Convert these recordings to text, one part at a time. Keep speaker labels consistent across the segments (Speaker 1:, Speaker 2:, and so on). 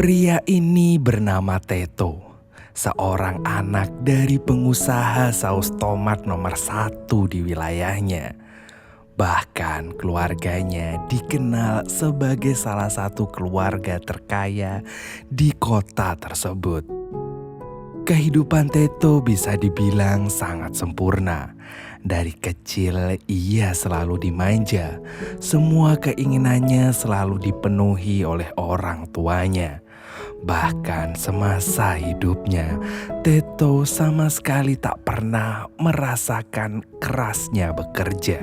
Speaker 1: Pria ini bernama Teto, seorang anak dari pengusaha saus tomat nomor satu di wilayahnya. Bahkan keluarganya dikenal sebagai salah satu keluarga terkaya di kota tersebut. Kehidupan Teto bisa dibilang sangat sempurna. Dari kecil ia selalu dimanja. Semua keinginannya selalu dipenuhi oleh orang tuanya. Bahkan semasa hidupnya, Teto sama sekali tak pernah merasakan kerasnya bekerja.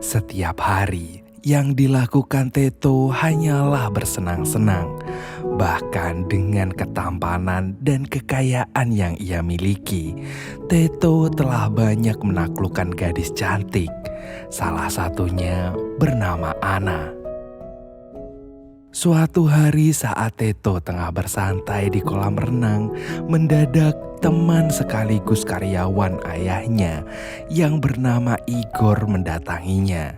Speaker 1: Setiap hari yang dilakukan Teto hanyalah bersenang-senang. Bahkan dengan ketampanan dan kekayaan yang ia miliki, Teto telah banyak menaklukkan gadis cantik. Salah satunya bernama Ana. Suatu hari saat Teto tengah bersantai di kolam renang, mendadak teman sekaligus karyawan ayahnya yang bernama Igor mendatanginya.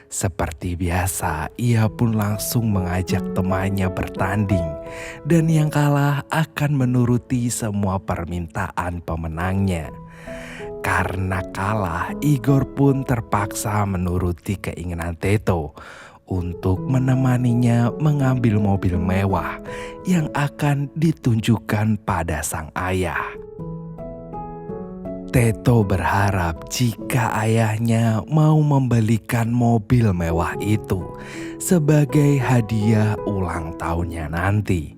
Speaker 1: Seperti biasa, ia pun langsung mengajak temannya bertanding dan yang kalah akan menuruti semua permintaan pemenangnya. Karena kalah, Igor pun terpaksa menuruti keinginan Teto untuk menemaninya mengambil mobil mewah yang akan ditunjukkan pada sang ayah. Teto berharap jika ayahnya mau membelikan mobil mewah itu sebagai hadiah ulang tahunnya nanti.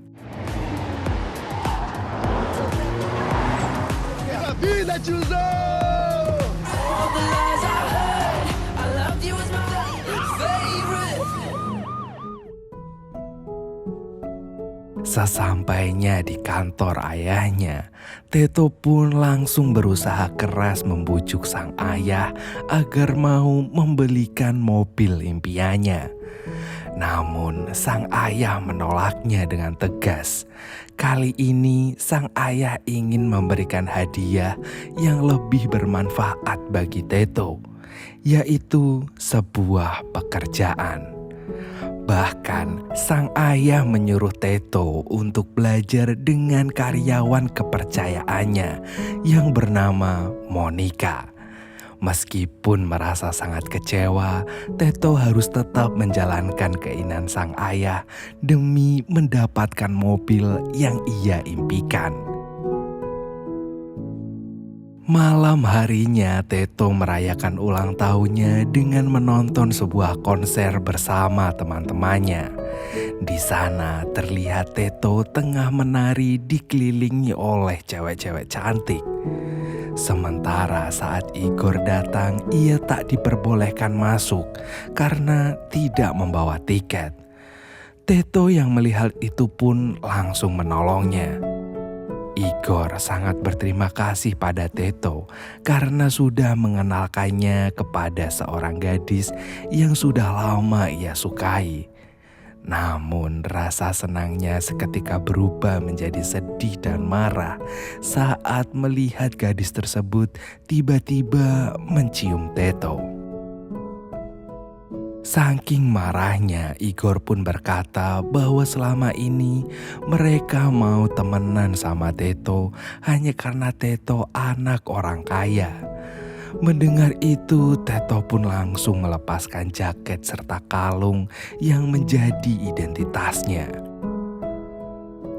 Speaker 1: Sesampainya di kantor ayahnya, Teto pun langsung berusaha keras membujuk sang ayah agar mau membelikan mobil impiannya. Namun sang ayah menolaknya dengan tegas. Kali ini sang ayah ingin memberikan hadiah yang lebih bermanfaat bagi Teto, yaitu sebuah pekerjaan. Bahkan sang ayah menyuruh Teto untuk belajar dengan karyawan kepercayaannya yang bernama Monica. Meskipun merasa sangat kecewa, Teto harus tetap menjalankan keinginan sang ayah demi mendapatkan mobil yang ia impikan. Malam harinya, Teto merayakan ulang tahunnya dengan menonton sebuah konser bersama teman-temannya. Di sana terlihat Teto tengah menari dikelilingi oleh cewek-cewek cantik. Sementara saat Igor datang, ia tak diperbolehkan masuk karena tidak membawa tiket. Teto yang melihat itu pun langsung menolongnya. Igor sangat berterima kasih pada Teto karena sudah mengenalkannya kepada seorang gadis yang sudah lama ia sukai. Namun rasa senangnya seketika berubah menjadi sedih dan marah saat melihat gadis tersebut tiba-tiba mencium Teto. Saking marahnya, Igor pun berkata bahwa selama ini mereka mau temenan sama Teto hanya karena Teto anak orang kaya. Mendengar itu, Teto pun langsung melepaskan jaket serta kalung yang menjadi identitasnya.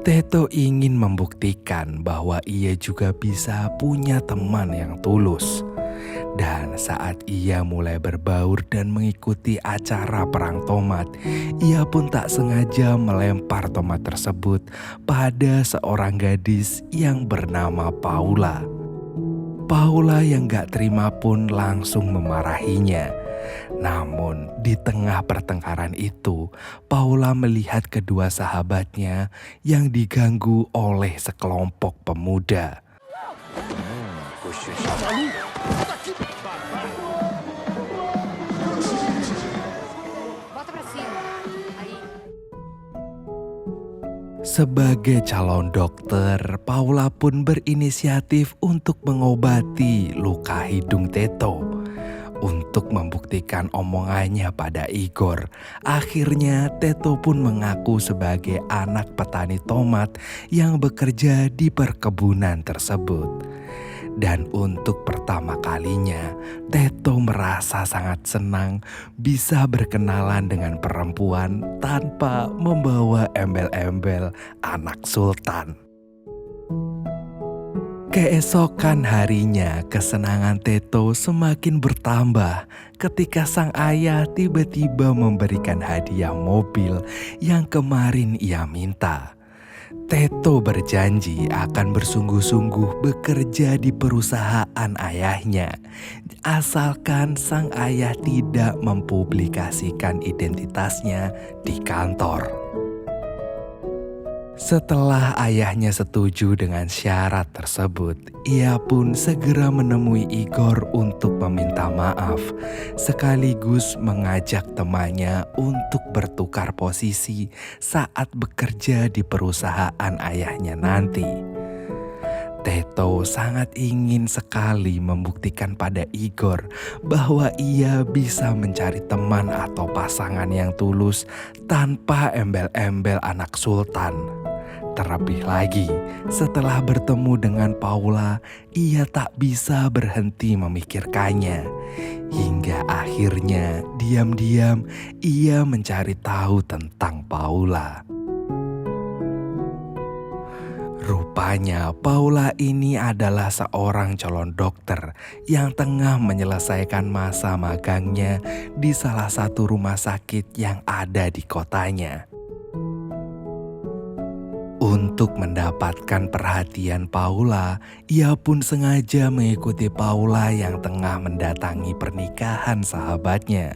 Speaker 1: Teto ingin membuktikan bahwa ia juga bisa punya teman yang tulus. Dan saat ia mulai berbaur dan mengikuti acara perang tomat, ia pun tak sengaja melempar tomat tersebut pada seorang gadis yang bernama Paula. Paula yang gak terima pun langsung memarahinya. Namun di tengah pertengkaran itu, Paula melihat kedua sahabatnya yang diganggu oleh sekelompok pemuda. Sebagai calon dokter, Paula pun berinisiatif untuk mengobati luka hidung Teto. Untuk untuk membuktikan omongannya pada Igor, akhirnya Teto pun mengaku sebagai anak petani tomat yang bekerja di perkebunan tersebut. Dan untuk pertama kalinya, Teto merasa sangat senang bisa berkenalan dengan perempuan tanpa membawa embel-embel anak sultan. Keesokan harinya, kesenangan Teto semakin bertambah ketika sang ayah tiba-tiba memberikan hadiah mobil yang kemarin ia minta. Teto berjanji akan bersungguh-sungguh bekerja di perusahaan ayahnya, asalkan sang ayah tidak mempublikasikan identitasnya di kantor. Setelah ayahnya setuju dengan syarat tersebut, ia pun segera menemui Igor untuk meminta maaf, sekaligus mengajak temannya untuk bertukar posisi saat bekerja di perusahaan ayahnya nanti. Teto sangat ingin sekali membuktikan pada Igor bahwa ia bisa mencari teman atau pasangan yang tulus tanpa embel-embel anak sultan. Terlebih lagi, setelah bertemu dengan Paula, ia tak bisa berhenti memikirkannya. Hingga akhirnya diam-diam ia mencari tahu tentang Paula. Rupanya Paula ini adalah seorang calon dokter yang tengah menyelesaikan masa magangnya di salah satu rumah sakit yang ada di kotanya. Untuk mendapatkan perhatian Paula, ia pun sengaja mengikuti Paula yang tengah mendatangi pernikahan sahabatnya.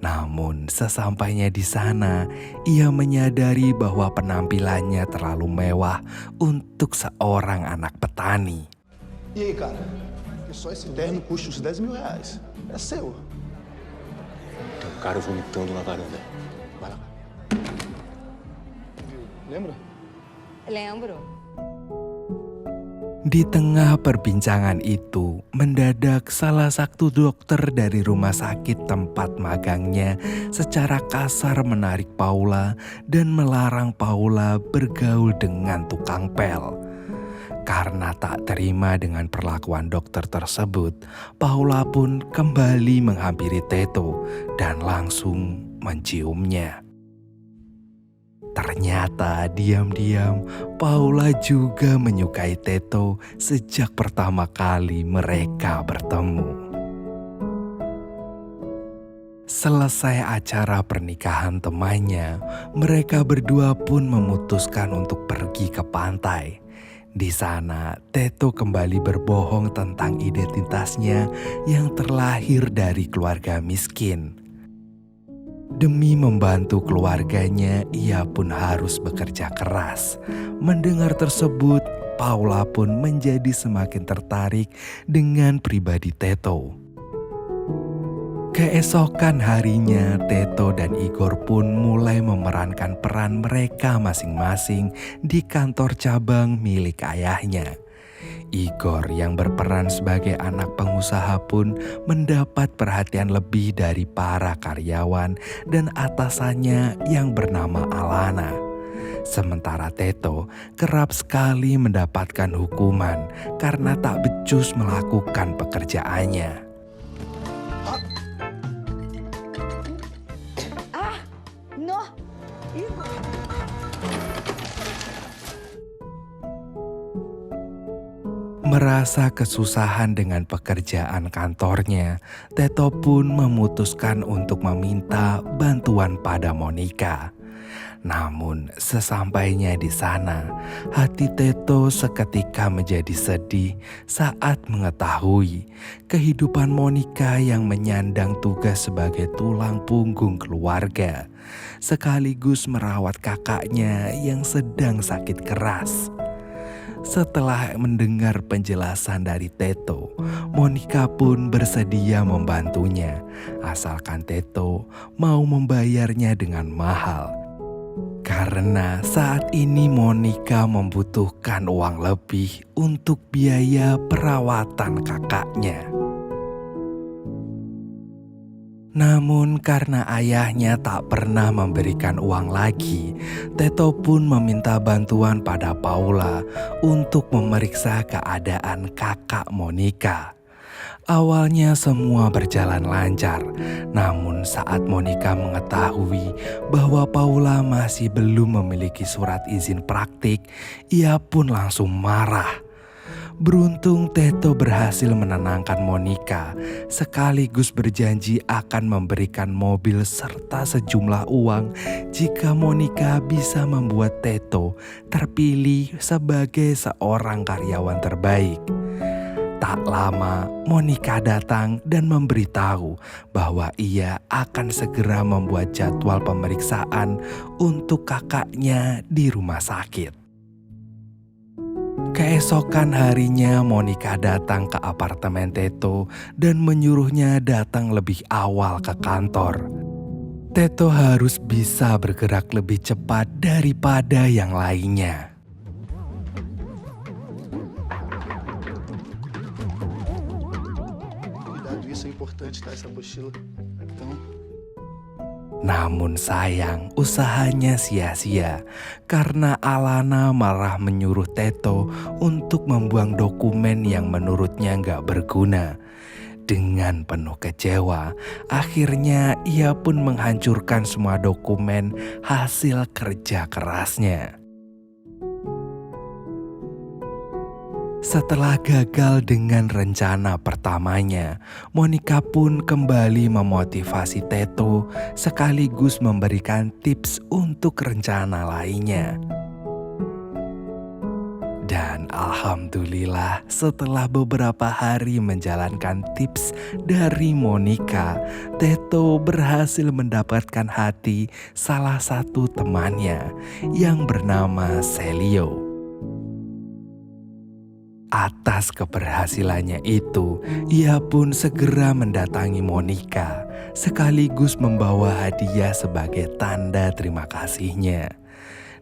Speaker 1: Namun sesampainya di sana, ia menyadari bahwa penampilannya terlalu mewah untuk seorang anak petani.
Speaker 2: E aí, cara? Que só esse terno custa uns 10 mil reais. É seu.
Speaker 3: Tem um cara vomitando na varanda.
Speaker 2: Vai lá. Lembra?
Speaker 4: Lembro.
Speaker 1: Di tengah perbincangan itu, mendadak salah satu dokter dari rumah sakit tempat magangnya secara kasar menarik Paula dan melarang Paula bergaul dengan tukang pel. Karena tak terima dengan perlakuan dokter tersebut, Paula pun kembali menghampiri Teto dan langsung menciumnya. Ternyata diam-diam Paula juga menyukai Teto sejak pertama kali mereka bertemu. Selesai acara pernikahan temannya, mereka berdua pun memutuskan untuk pergi ke pantai. Di sana, Teto kembali berbohong tentang identitasnya yang terlahir dari keluarga miskin. Demi membantu keluarganya, ia pun harus bekerja keras. Mendengar tersebut, Paula pun menjadi semakin tertarik dengan pribadi Teto. Keesokan harinya, Teto dan Igor pun mulai memerankan peran mereka masing-masing di kantor cabang milik ayahnya. Igor yang berperan sebagai anak pengusaha pun mendapat perhatian lebih dari para karyawan dan atasannya yang bernama Alana. Sementara Teto kerap sekali mendapatkan hukuman karena tak becus melakukan pekerjaannya.
Speaker 4: No.
Speaker 1: Merasa kesusahan dengan pekerjaan kantornya, Teto pun memutuskan untuk meminta bantuan pada Monica. Namun sesampainya di sana, hati Teto seketika menjadi sedih saat mengetahui kehidupan Monica yang menyandang tugas sebagai tulang punggung keluarga, sekaligus merawat kakaknya yang sedang sakit keras. Setelah mendengar penjelasan dari Teto, Monica pun bersedia membantunya, asalkan Teto mau membayarnya dengan mahal. Karena saat ini Monica membutuhkan uang lebih untuk biaya perawatan kakaknya. Namun karena ayahnya tak pernah memberikan uang lagi, Teto pun meminta bantuan pada Paula untuk memeriksa keadaan kakak Monica. Awalnya semua berjalan lancar, namun saat Monica mengetahui bahwa Paula masih belum memiliki surat izin praktik, ia pun langsung marah. Beruntung Teto berhasil menenangkan Monica, sekaligus berjanji akan memberikan mobil serta sejumlah uang jika Monica bisa membuat Teto terpilih sebagai seorang karyawan terbaik. Tak lama, Monica datang dan memberitahu bahwa ia akan segera membuat jadwal pemeriksaan untuk kakaknya di rumah sakit. Keesokan harinya Monica datang ke apartemen Teto dan menyuruhnya datang lebih awal ke kantor. Teto harus bisa bergerak lebih cepat daripada yang lainnya.
Speaker 2: Cuidado, isso é importante, tá? Essa mochila. Então,
Speaker 1: Namun sayang, usahanya sia-sia karena Alana malah menyuruh Teto untuk membuang dokumen yang menurutnya gak berguna. Dengan penuh kecewa, akhirnya ia pun menghancurkan semua dokumen hasil kerja kerasnya. Setelah gagal dengan rencana pertamanya, Monica pun kembali memotivasi Teto sekaligus memberikan tips untuk rencana lainnya. Dan alhamdulillah setelah beberapa hari menjalankan tips dari Monica, Teto berhasil mendapatkan hati salah satu temannya yang bernama Celio. Atas keberhasilannya itu, ia pun segera mendatangi Monica sekaligus membawa hadiah sebagai tanda terima kasihnya.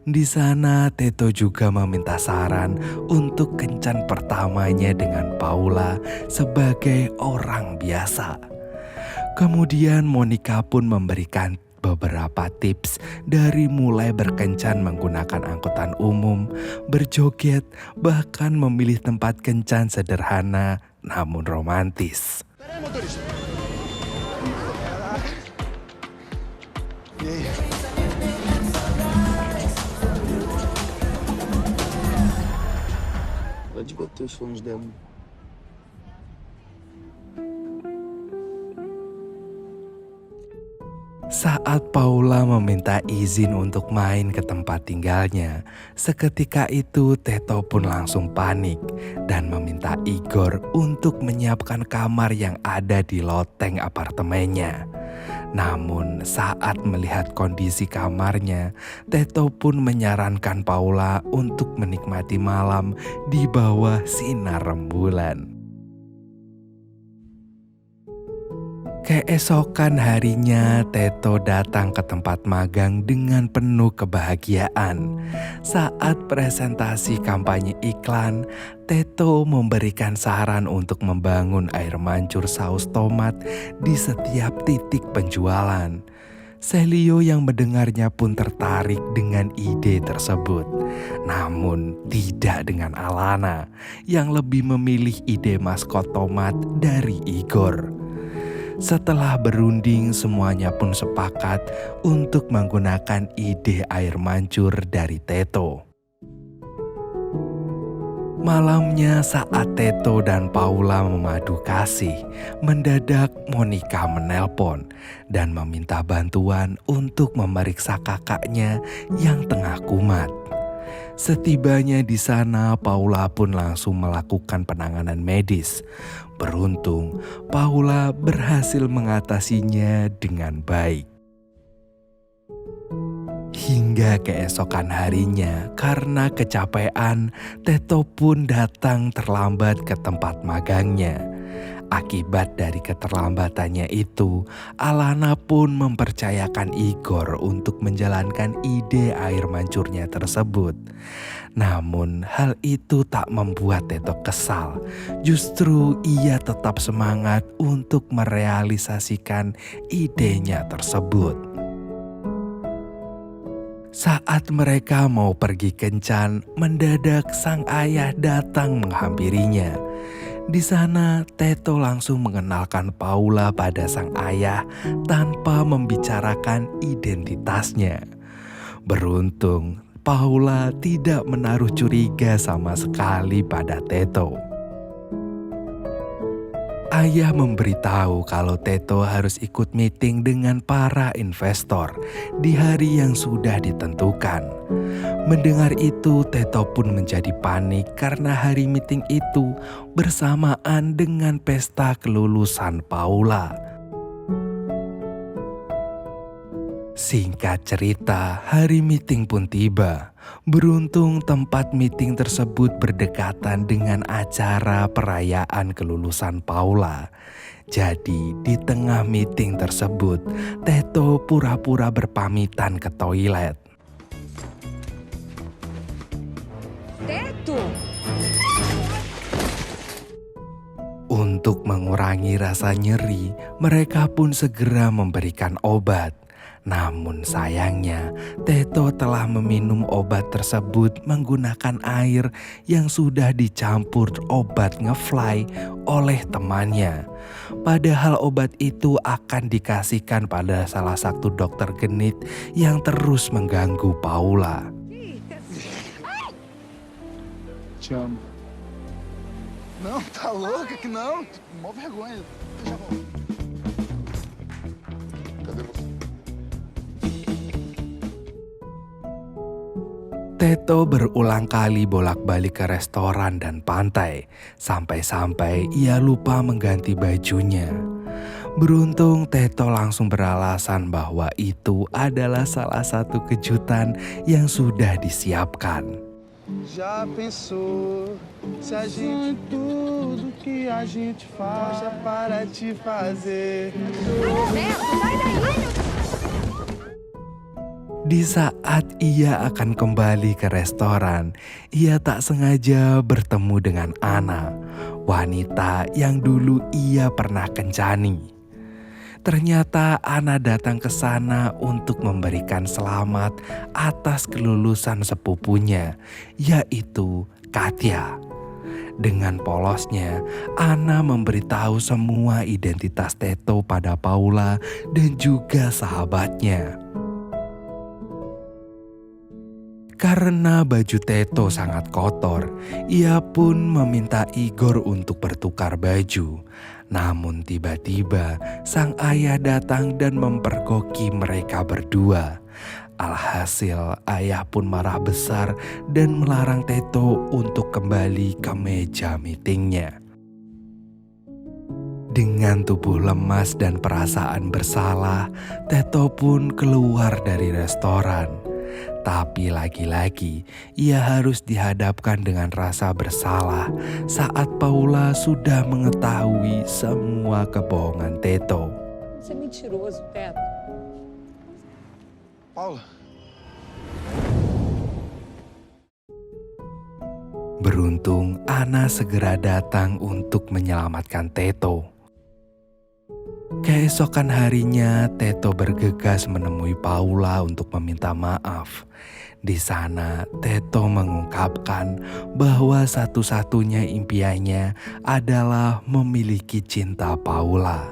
Speaker 1: Di sana Teto juga meminta saran untuk kencan pertamanya dengan Paula sebagai orang biasa. Kemudian Monica pun memberikan beberapa tips dari mulai berkencan menggunakan angkutan umum, berjoget, bahkan memilih tempat kencan sederhana namun romantis.
Speaker 2: pera aí, motorista. E aí? Pode bater os fones dela.
Speaker 1: Saat Paula meminta izin untuk main ke tempat tinggalnya, seketika itu Teto pun langsung panik dan meminta Igor untuk menyiapkan kamar yang ada di loteng apartemennya. Namun saat melihat kondisi kamarnya, Teto pun menyarankan Paula untuk menikmati malam di bawah sinar rembulan. Keesokan harinya, Teto datang ke tempat magang dengan penuh kebahagiaan. Saat presentasi kampanye iklan, Teto memberikan saran untuk membangun air mancur saus tomat di setiap titik penjualan. Celio yang mendengarnya pun tertarik dengan ide tersebut. Namun tidak dengan Alana yang lebih memilih ide maskot tomat dari Igor. Setelah berunding, semuanya pun sepakat untuk menggunakan ide air mancur dari Teto. Malamnya saat Teto dan Paula memadu kasih, mendadak Monica menelpon dan meminta bantuan untuk memeriksa kakaknya yang tengah kumat. Setibanya di sana, Paula pun langsung melakukan penanganan medis. Beruntung, Paula berhasil mengatasinya dengan baik. Hingga keesokan harinya, karena kecapean, Teto pun datang terlambat ke tempat magangnya. Akibat dari keterlambatannya itu, Alana pun mempercayakan Igor untuk menjalankan ide air mancurnya tersebut. Namun hal itu tak membuat Teto kesal. Justru ia tetap semangat untuk merealisasikan idenya tersebut. Saat mereka mau pergi kencan, mendadak sang ayah datang menghampirinya. Di sana, Teto langsung mengenalkan Paula pada sang ayah tanpa membicarakan identitasnya. Beruntung, Paula tidak menaruh curiga sama sekali pada Teto. Ayah memberitahu kalau Teto harus ikut meeting dengan para investor di hari yang sudah ditentukan. Mendengar itu, Teto pun menjadi panik karena hari meeting itu bersamaan dengan pesta kelulusan Paula. Singkat cerita, hari meeting pun tiba. Beruntung tempat meeting tersebut berdekatan dengan acara perayaan kelulusan Paula. Jadi di tengah meeting tersebut, Teto pura-pura berpamitan ke toilet.
Speaker 4: Teto!
Speaker 1: Untuk mengurangi rasa nyeri, mereka pun segera memberikan obat. Namun sayangnya, Teto telah meminum obat tersebut menggunakan air yang sudah dicampur obat ngefly oleh temannya. Padahal obat itu akan dikasihkan pada salah satu dokter genit yang terus mengganggu Paula.
Speaker 2: Te amo. Não, tá louca que não? Mó vergonha. Eu já volto. Cadê você?
Speaker 1: Teto berulang kali bolak-balik ke restoran dan pantai, sampai-sampai ia lupa mengganti bajunya. Beruntung Teto langsung beralasan bahwa itu adalah salah satu kejutan yang sudah disiapkan.
Speaker 2: Já pensou se a gente tudo que a gente faz já para te fazer?
Speaker 4: Teto, sai daí!
Speaker 1: Di saat ia akan kembali ke restoran, ia tak sengaja bertemu dengan Ana, wanita yang dulu ia pernah kencani. Ternyata Ana datang ke sana untuk memberikan selamat atas kelulusan sepupunya, yaitu Katya. Dengan polosnya, Ana memberitahu semua identitas Teto pada Paula dan juga sahabatnya. Karena baju Teto sangat kotor, ia pun meminta Igor untuk bertukar baju. Namun tiba-tiba sang ayah datang dan mempergoki mereka berdua. Alhasil ayah pun marah besar dan melarang Teto untuk kembali ke meja meetingnya. Dengan tubuh lemas dan perasaan bersalah, Teto pun keluar dari restoran. Tapi lagi-lagi ia harus dihadapkan dengan rasa bersalah saat Paula sudah mengetahui semua kebohongan Teto.
Speaker 4: Você é mentiroso, Teto.
Speaker 2: Paula.
Speaker 1: Beruntung Ana segera datang untuk menyelamatkan Teto. Keesokan harinya, Teto bergegas menemui Paula untuk meminta maaf. Di sana, Teto mengungkapkan bahwa satu-satunya impiannya adalah memiliki cinta Paula.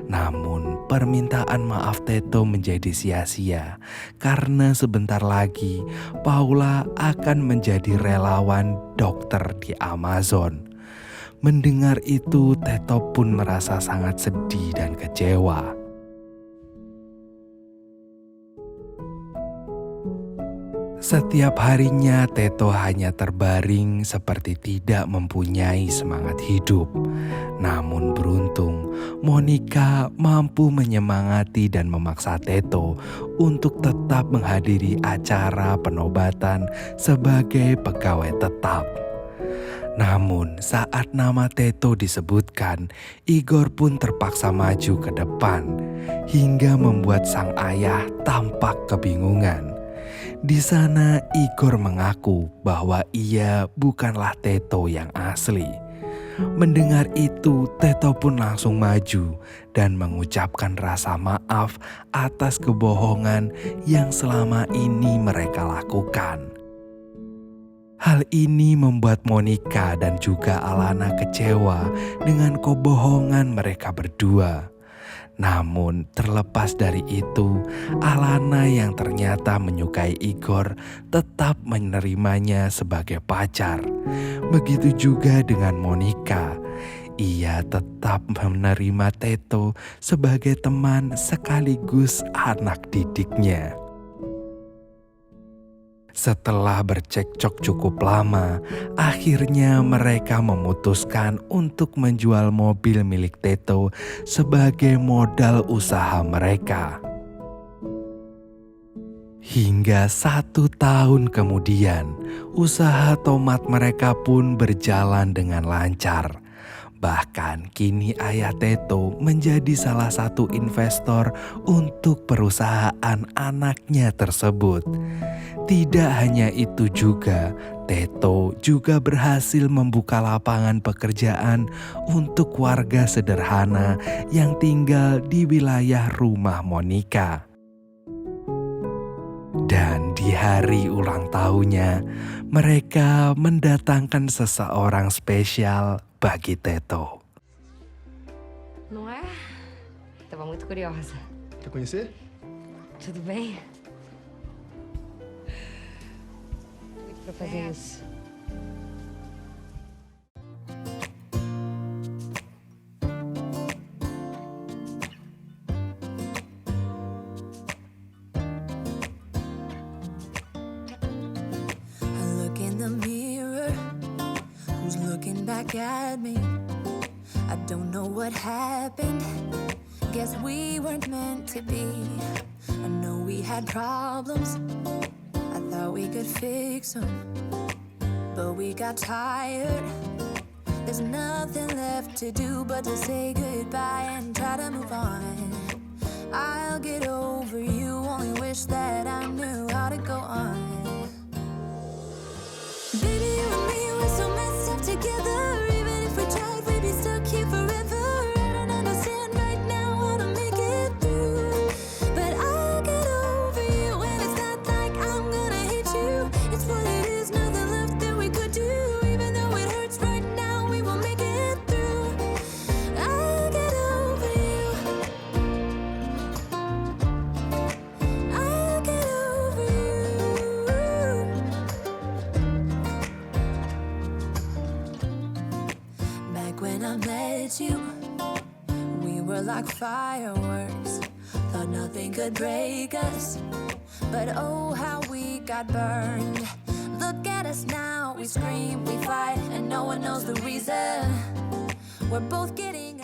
Speaker 1: Namun, permintaan maaf Teto menjadi sia-sia karena sebentar lagi Paula akan menjadi relawan dokter di Amazon. Mendengar itu, Teto pun merasa sangat sedih dan kecewa. Setiap harinya Teto hanya terbaring seperti tidak mempunyai semangat hidup. Namun beruntung, Monica mampu menyemangati dan memaksa Teto untuk tetap menghadiri acara penobatan sebagai pegawai tetap. Namun saat nama Teto disebutkan, Igor pun terpaksa maju ke depan hingga membuat sang ayah tampak kebingungan. Di sana Igor mengaku bahwa ia bukanlah Teto yang asli. Mendengar itu, Teto pun langsung maju dan mengucapkan rasa maaf atas kebohongan yang selama ini mereka lakukan. Hal ini membuat Monica dan juga Alana kecewa dengan kebohongan mereka berdua. Namun terlepas dari itu, Alana yang ternyata menyukai Igor tetap menerimanya sebagai pacar. Begitu juga dengan Monica. Ia tetap menerima Teto sebagai teman sekaligus anak didiknya. Setelah bercekcok cukup lama, akhirnya mereka memutuskan untuk menjual mobil milik Teto sebagai modal usaha mereka. Hingga 1 tahun kemudian, usaha tomat mereka pun berjalan dengan lancar. Bahkan kini ayah Teto menjadi salah satu investor untuk perusahaan anaknya tersebut. Tidak hanya itu juga, Teto juga berhasil membuka lapangan pekerjaan untuk warga sederhana yang tinggal di wilayah rumah Monica. Dan di hari ulang tahunnya, mereka mendatangkan seseorang spesial bagi Teto.
Speaker 5: Não é? Tava muito curiosa.
Speaker 2: Quer conhecer?
Speaker 5: Tudo bem? Pra fazer isso.
Speaker 6: I look in the mirror, who's looking back at me? I don't know what happened, guess we weren't meant to be. I know we had problems, I thought we could fix them, but we got tired. There's nothing left to do but to say goodbye and try to move on. I'll get over you, only wish that I knew how to go on. Baby, you and me, we're so messed up together. Even if we tried, we'd be stuck here forever. I don't understand right now how to make it through, but I'll get over you, and it's not like I'm gonna hate you. It's what it is, nothing left that we could do. Even though it hurts right now, we will make it through. I'll get over you. I'll get over you. Back when I met you, we were like fireworks. Thought nothing could break us, but oh how we got burned. Look at us now, we scream, we fight, and no one knows the reason. We're both getting